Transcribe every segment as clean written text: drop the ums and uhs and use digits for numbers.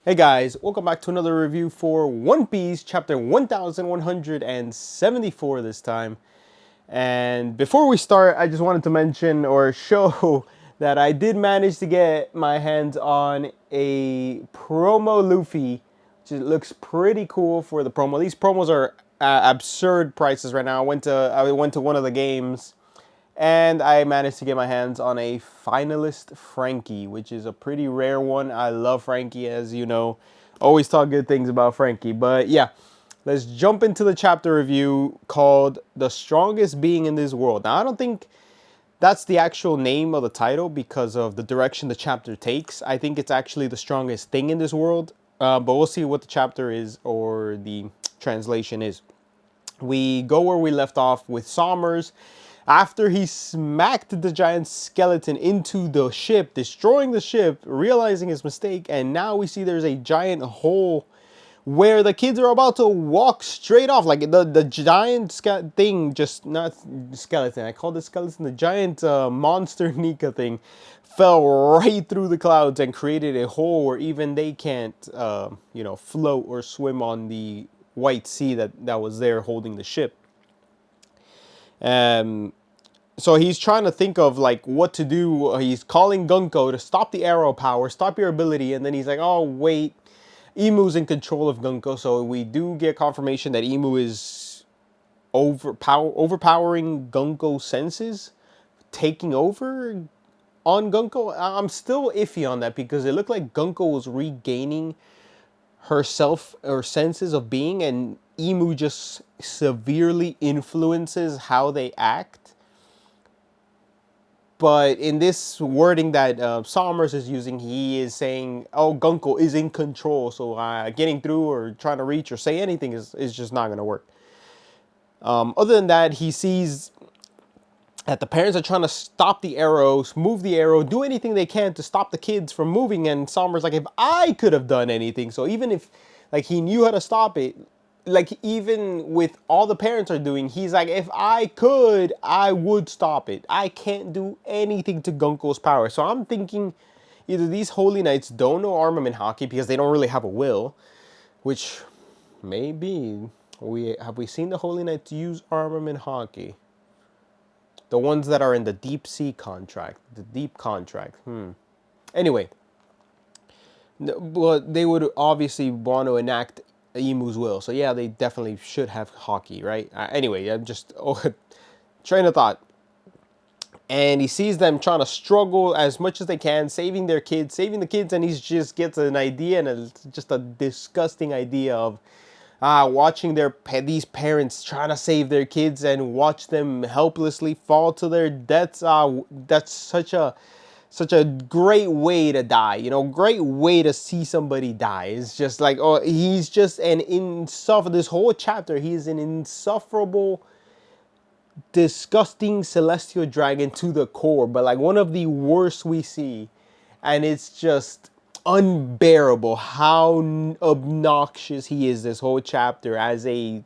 Hey guys, welcome back to another review for One Piece chapter 1174 this time. And before we start, I just wanted to mention or show that I did manage to get my hands on a promo Luffy, which looks pretty cool for the promo. These promos are absurd prices right now. I went to one of the games and I managed to get my hands on a finalist Frankie, which is a pretty rare one. I love Frankie, as you know. Always talk good things about Frankie. But yeah, let's jump into the chapter review called The Strongest Being in This World. Now, I don't think that's the actual name of the title because of the direction the chapter takes. I think it's actually The Strongest Thing in This World. But we'll see what the chapter is or the translation is. We go where we left off with Sommers after he smacked the giant skeleton into the ship, destroying the ship, realizing his mistake, and now we see there's a giant hole where the kids are about to walk straight off. Like the giant thing, just not skeleton. I called it skeleton. The giant monster Nika thing fell right through the clouds and created a hole where even they can't, float or swim on the white sea that was there holding the ship. Um, so he's trying to think of like what to do. He's calling Gunko to stop the arrow power, stop your ability, and then he's like, "Oh wait, Imu's in control of Gunko." So we do get confirmation that Imu is overpowering Gunko's senses, taking over on Gunko. I'm still iffy on that because it looked like Gunko was regaining herself or senses of being, and Emu just severely influences how they act. But in this wording that Sommers is using, he is saying, "Oh, Gunko is in control, so getting through or trying to reach or say anything is just not going to work." Other than that, he sees that the parents are trying to stop the arrows, move the arrow, do anything they can to stop the kids from moving. And Sommers like, if I could have done anything, so even if like he knew how to stop it, like even with all the parents are doing, he's like, if I could, I would stop it. I can't do anything to Gunko's power. So I'm thinking either these Holy Knights don't know armament hockey because they don't really have a will, which maybe we seen the Holy Knights use armament hockey? The ones that are in the deep sea contract, the deep contract. Anyway, but they would obviously want to enact Emu's will. So yeah, they definitely should have hockey, right? Anyway, I'm just train of thought. And he sees them trying to struggle as much as they can, saving the kids, and he just gets an idea, and it's just a disgusting idea of watching these parents trying to save their kids and watch them helplessly fall to their deaths. That's such a great way to die. Great way to see somebody die. It's just like, oh, he's just an insufferable. This whole chapter, he's an insufferable, disgusting celestial dragon to the core, but like one of the worst we see. And it's just unbearable how obnoxious he is this whole chapter as a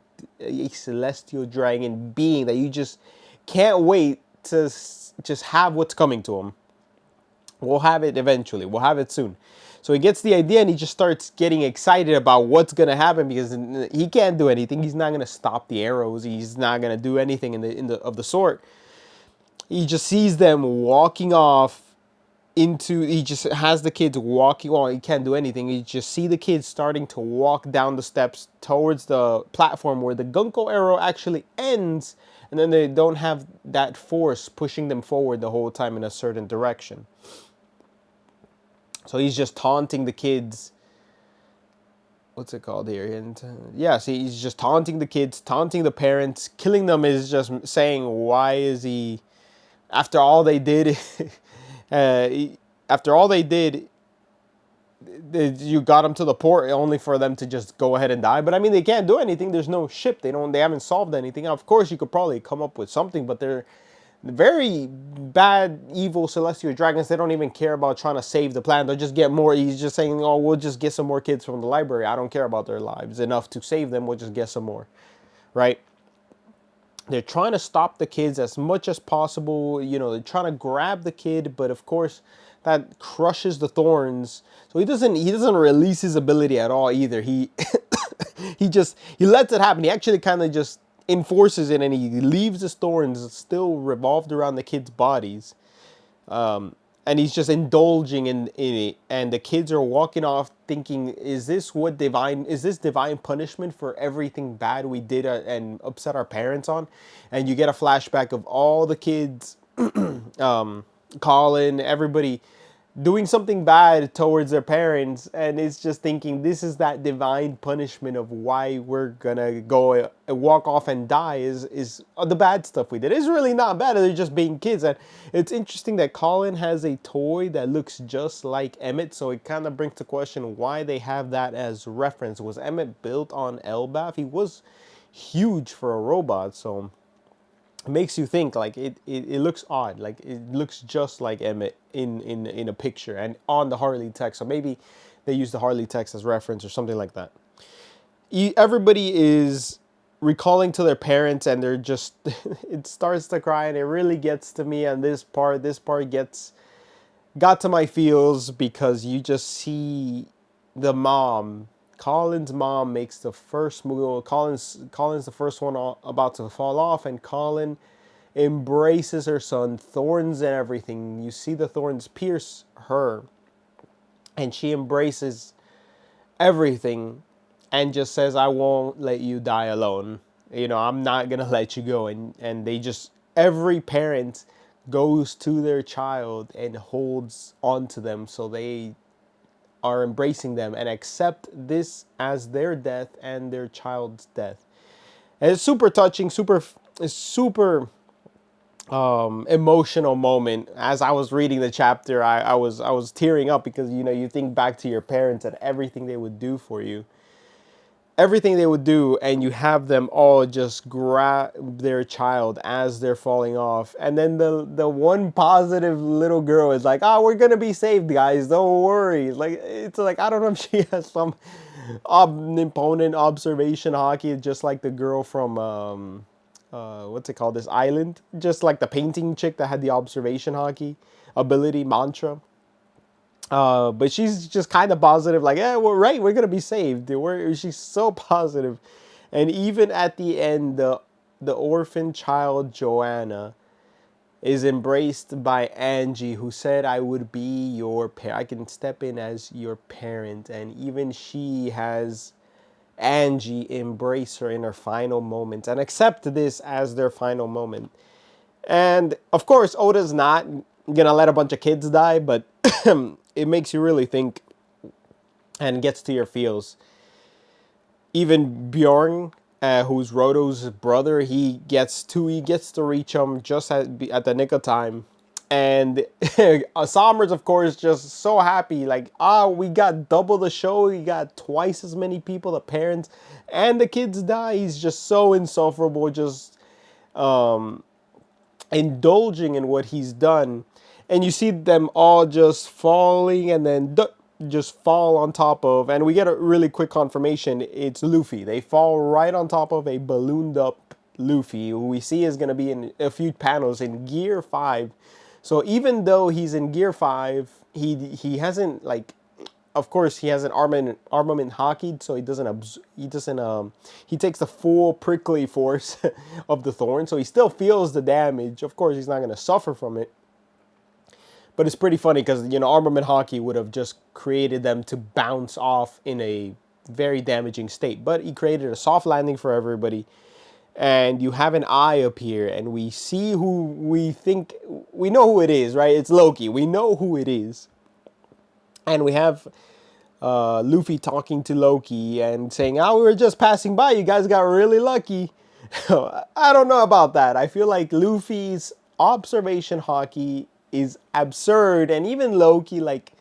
celestial dragon being that you just can't wait to just have what's coming to him. We'll have it eventually. We'll have it soon. So he gets the idea and he just starts getting excited about what's going to happen because he can't do anything. He's not going to stop the arrows. He's not going to do anything of the sort. He just sees them walking off he just has the kids walking. Well, he can't do anything. You just see the kids starting to walk down the steps towards the platform where the Gunko arrow actually ends, and then they don't have that force pushing them forward the whole time in a certain direction. So he's just taunting the kids. What's it called here? And yeah, see, he's just taunting the kids, taunting the parents. Killing them is just saying, why is he? After all they did, uh, after all they did, you got them to the port only for them to just go ahead and die. But I mean, they can't do anything. There's no ship. They haven't solved anything. Of course, you could probably come up with something, but they're very bad, evil celestial dragons. They don't even care about trying to save the planet. They'll just get more. He's just saying, oh, we'll just get some more kids from the library. I don't care about their lives enough to save them. We'll just get some more, right? They're trying to stop the kids as much as possible. They're trying to grab the kid, but of course, that crushes the thorns. So he doesn't release his ability at all either. He he lets it happen. He actually kind of just enforces it, and he leaves his thorns still revolved around the kids' bodies. And he's just indulging in it, and the kids are walking off thinking, is this divine punishment for everything bad we did and upset our parents on? And you get a flashback of all the kids, Colin, everybody doing something bad towards their parents, and it's just thinking this is that divine punishment of why we're gonna go walk off and die is the bad stuff we did. It's really not bad, they're just being kids. And it's interesting that Colin has a toy that looks just like Emmett, so it kind of brings to question why they have that as reference. Was Emmett built on Elbaf? He was huge for a robot, so makes you think. Like it looks odd, like it looks just like Emmett in a picture and on the Harley text. So maybe they use the Harley text as reference or something like that. Everybody is recalling to their parents, and they're just it starts to cry, and it really gets to me. And this part got to my feels, because you just see the mom. Colin's mom makes the first move. Colin's the first one about to fall off, and Colin embraces her son, thorns and everything. You see the thorns pierce her, and she embraces everything and just says, I won't let you die alone. I'm not gonna let you go. And they just, every parent goes to their child and holds on to them, so they are embracing them and accept this as their death and their child's death. And it's super touching, super emotional moment. As I was reading the chapter, I was tearing up, because you think back to your parents and everything they would do for you, and you have them all just grab their child as they're falling off. And then the one positive little girl is like, oh, we're gonna be saved, guys, don't worry. Like, it's like, I don't know if she has some omnipotent observation hockey, just like the girl from what's it called, this island, just like the painting chick that had the observation hockey ability mantra. But she's just kind of positive, like, yeah, we're right, we're gonna be saved. She's so positive. And even at the end, the orphan child Joanna is embraced by Angie, who said, I would be your parent. I can step in as your parent. And even she has Angie embrace her in her final moments and accept this as their final moment. And of course, Oda's not gonna let a bunch of kids die, but it makes you really think and gets to your feels. Even Bjorn, who's Roto's brother, he gets to reach him just at the nick of time. And Somers, of course, just so happy, like, we got double the show, we got twice as many people, the parents and the kids die. He's just so insufferable, just indulging in what he's done. And you see them all just falling, and then just fall on top of, and we get a really quick confirmation, it's Luffy. They fall right on top of a ballooned up Luffy, who we see is going to be in a few panels in Gear 5. So even though he's in Gear 5, he hasn't, like, of course he has an armament hockeyed, so he takes the full prickly force of the thorn, so he still feels the damage. Of course he's not going to suffer from it. But it's pretty funny, because, armament hockey would have just created them to bounce off in a very damaging state. But he created a soft landing for everybody. And you have an eye appear, and we see who we know who it is, right? It's Loki. We know who it is. And we have Luffy talking to Loki and saying, we were just passing by. You guys got really lucky. I don't know about that. I feel like Luffy's observation hockey is absurd, and even Loki, like,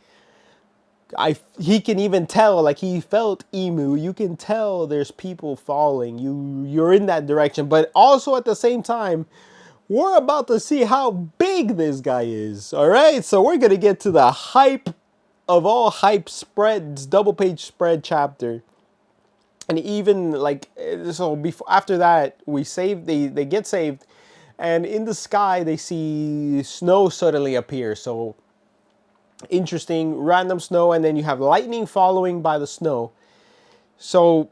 he can even tell, like, he felt Emu. You can tell there's people falling. You're in that direction, but also at the same time, we're about to see how big this guy is. All right, so we're gonna get to the hype of all hype spreads, double page spread chapter. And even, like, so before, after that, they get saved. And in the sky, they see snow suddenly appear. So Interesting, random snow, and then you have lightning following by the snow. So,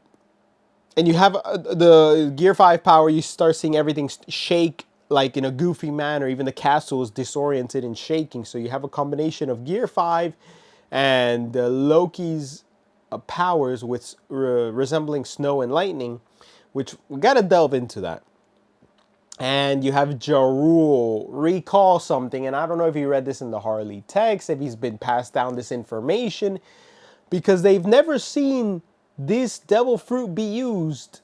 and you have the Gear 5 power, you start seeing everything shake like in a goofy manner. Even the castle is disoriented and shaking. So you have a combination of Gear 5 and Loki's powers with resembling snow and lightning, which we gotta delve into that. And you have Jarul recall something, and I don't know if he read this in the Harley text, if he's been passed down this information, because they've never seen this devil fruit be used,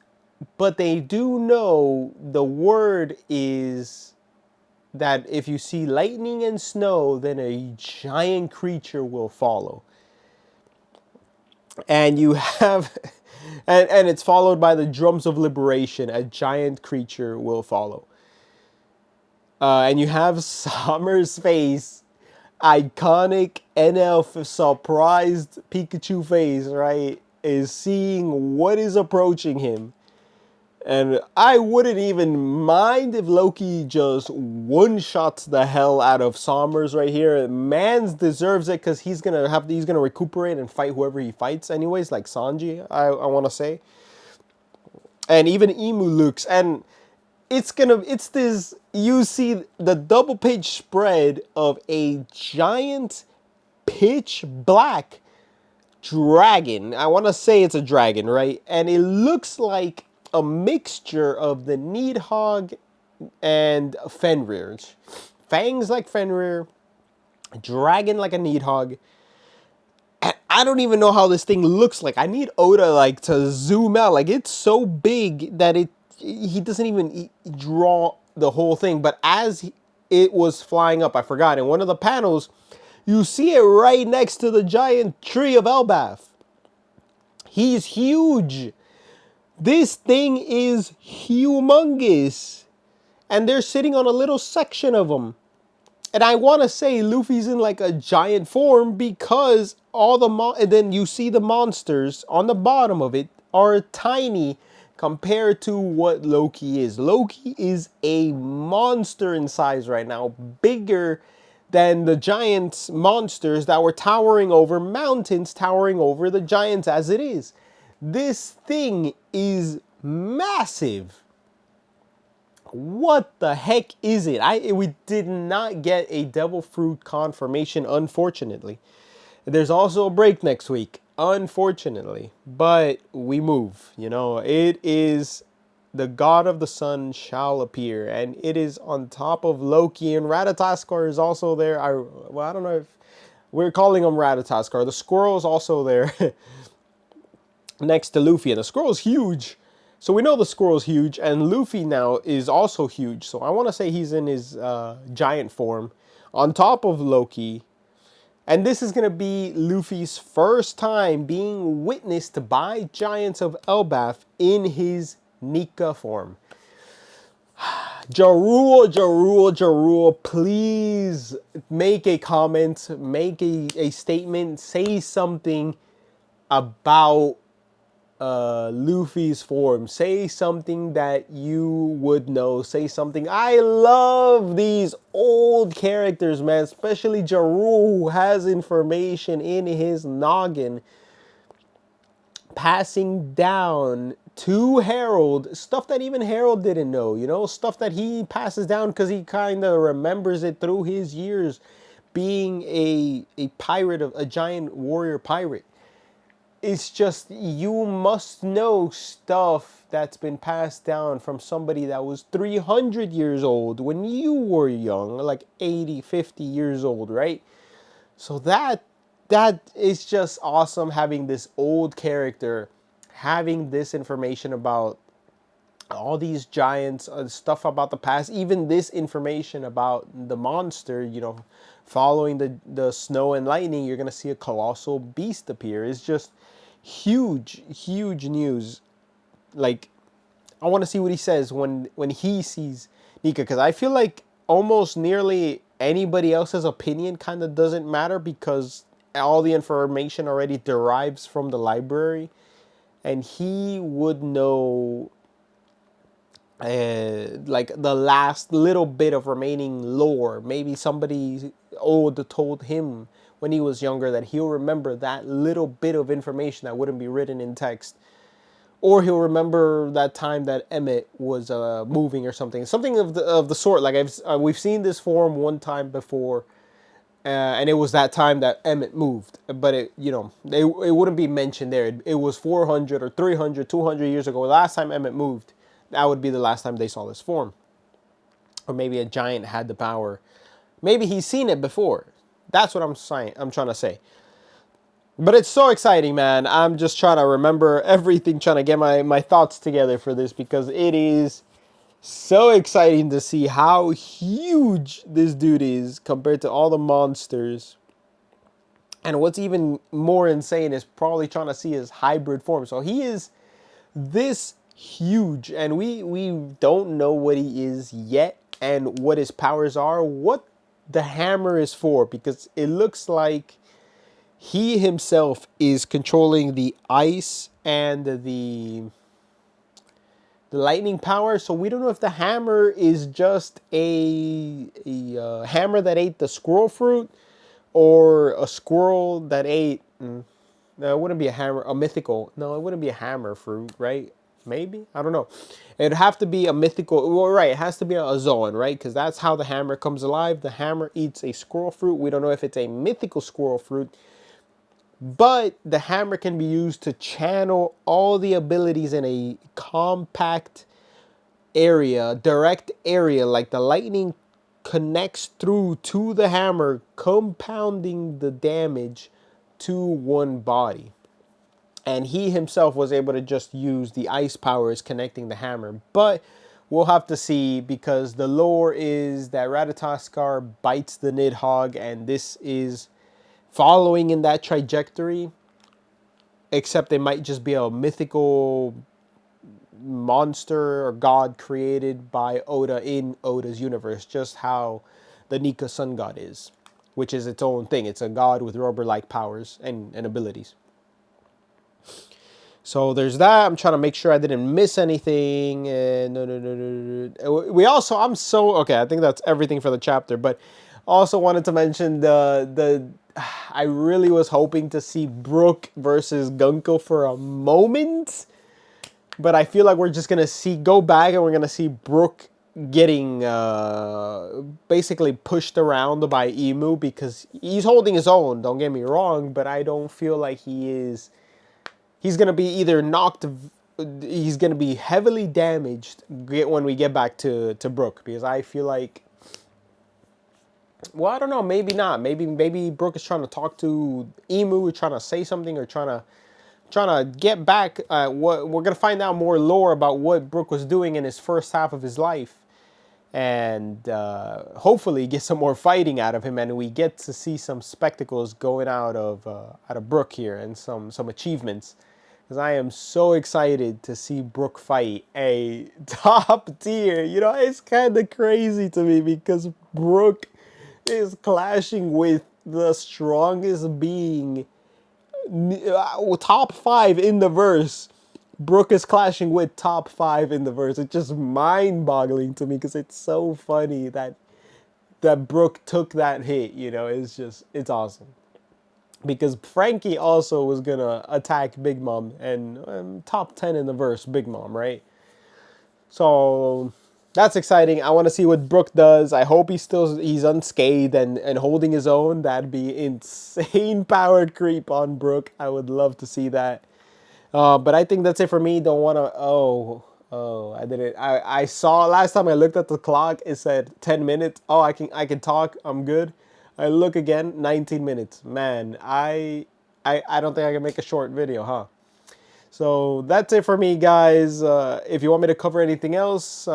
but they do know the word is that if you see lightning and snow, then a giant creature will follow. And you have, and it's followed by the drums of liberation, a giant creature will follow. And you have Summer's face, iconic NL surprised Pikachu face, right? Is seeing what is approaching him. And I wouldn't even mind if Loki just one-shots the hell out of Sommers right here. Mans deserves it because he's gonna recuperate and fight whoever he fights anyways, like Sanji, I want to say. And even Emu looks, and it's this, you see the double page spread of a giant pitch black dragon. I want to say it's a dragon, right? And it looks like a mixture of the Needhog and Fenrir. Fangs like Fenrir, dragon like a Needhog. And I don't even know how this thing looks like. I need Oda like to zoom out. Like it's so big that he doesn't even draw the whole thing. But as it was flying up, I forgot, in one of the panels, you see it right next to the giant tree of Elbaf. He's huge. This thing is humongous. And they're sitting on a little section of him. And I want to say Luffy's in like a giant form because all the and then you see the monsters on the bottom of it are tiny compared to what Loki is. Loki is a monster in size right now, bigger than the giant monsters that were towering over mountains, towering over the giants as it is. This thing is massive. What the heck is it? We did not get a devil fruit confirmation, unfortunately. There's also a break next week, unfortunately. But we move. You know, it is the god of the sun shall appear, and it is on top of Loki, and Ratatoskr is also there. I don't know if we're calling him Ratatoskr. The squirrel is also there next to Luffy, and the squirrel's huge. So we know the squirrel's huge, and Luffy now is also huge. So I want to say he's in his giant form on top of Loki. And this is going to be Luffy's first time being witnessed by giants of Elbaf in his Nika form. Jarul, please make a comment, make a statement, say something about Luffy's form. Say something that you would know. Say something. I love these old characters, man. Especially Jarul, who has information in his noggin passing down to Harold, stuff that even Harold didn't know, you know, stuff that he passes down because he kind of remembers it through his years being a pirate, of a giant warrior pirate. It's just, you must know stuff that's been passed down from somebody that was 300 years old when you were young, like 80, 50 years old, right? So that is just awesome, having this old character having this information about all these giants, stuff about the past, even this information about the monster, you know, following the snow and lightning, you're going to see a colossal beast appear. It's just huge news. Like, I want to see what he says when he sees Nika, because I feel like almost nearly anybody else's opinion kind of doesn't matter because all the information already derives from the library, and he would know like the last little bit of remaining lore. Maybe somebody old told him when he was younger, that he'll remember that little bit of information that wouldn't be written in text. Or he'll remember that time that Emmett was moving or something, something of the sort. Like we've seen this form one time before, and it was that time that Emmett moved. But it wouldn't be mentioned there. It was 400 or 300, 200 years ago. Last time Emmett moved, that would be the last time they saw this form. Or maybe a giant had the power. Maybe he's seen it before. That's what I'm saying. I'm trying to say. But it's so exciting, man. I'm just trying to remember everything, trying to get my thoughts together for this, because it is so exciting to see how huge this dude is compared to all the monsters. And what's even more insane is probably trying to see his hybrid form. So he is this huge, and we don't know what he is yet and what his powers are, what the hammer is for, because it looks like he himself is controlling the ice and the lightning power. So we don't know if the hammer is just a hammer that ate the squirrel fruit, or a squirrel that ate. No, it wouldn't be a hammer. A mythical. No, it wouldn't be a hammer fruit, right? Maybe, I don't know. It'd have to be a mythical. Well, right, it has to be a Zoan, right? Because that's how the hammer comes alive. The hammer eats a squirrel fruit. We don't know if it's a mythical squirrel fruit. But the hammer can be used to channel all the abilities in a compact area, direct area, like the lightning connects through to the hammer, compounding the damage to one body. And he himself was able to just use the ice powers connecting the hammer. But we'll have to see, because the lore is that Ratatoskr bites the Nidhogg, and this is following in that trajectory, except it might just be a mythical monster or god created by Oda in Oda's universe, just how the Nika sun god is, which is its own thing. It's a god with rubber-like powers and abilities. So there's that. I'm trying to make sure I didn't miss anything. No. We also, okay, I think that's everything for the chapter, but also wanted to mention I really was hoping to see Brook versus Gunko for a moment, but I feel like we're just going to go back and we're going to see Brook getting basically pushed around by Emu, because he's holding his own, don't get me wrong, but I don't feel like he's going to be either he's going to be heavily damaged when we get back to Brook, because I feel like, well, I don't know, maybe not. Maybe Brook is trying to talk to Emu, trying to say something, or trying to get back. What we're gonna find out more lore about what Brook was doing in his first half of his life, and hopefully get some more fighting out of him, and we get to see some spectacles going out of Brook here, and some achievements. Because I am so excited to see Brook fight a top tier. It's kind of crazy to me, because Brook is clashing with the strongest being, top 5 in the verse. Brook is clashing with top 5 in the verse. It's just mind-boggling to me, because it's so funny that Brook took that hit. It's awesome. Because Frankie also was gonna attack Big Mom, and top 10 in the verse, Big Mom, right? So that's exciting. I want to see what Brook does. I hope he's unscathed and holding his own. That'd be insane power creep on Brook. I would love to see that. But I think that's it for me. Don't want to. I didn't. I saw last time I looked at the clock. It said 10 minutes. Oh, I can talk. I'm good. I look again. 19 minutes. Man, I don't think I can make a short video, huh? So that's it for me, guys. If you want me to cover anything else,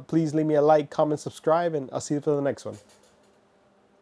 please leave me a like, comment, subscribe, and I'll see you for the next one.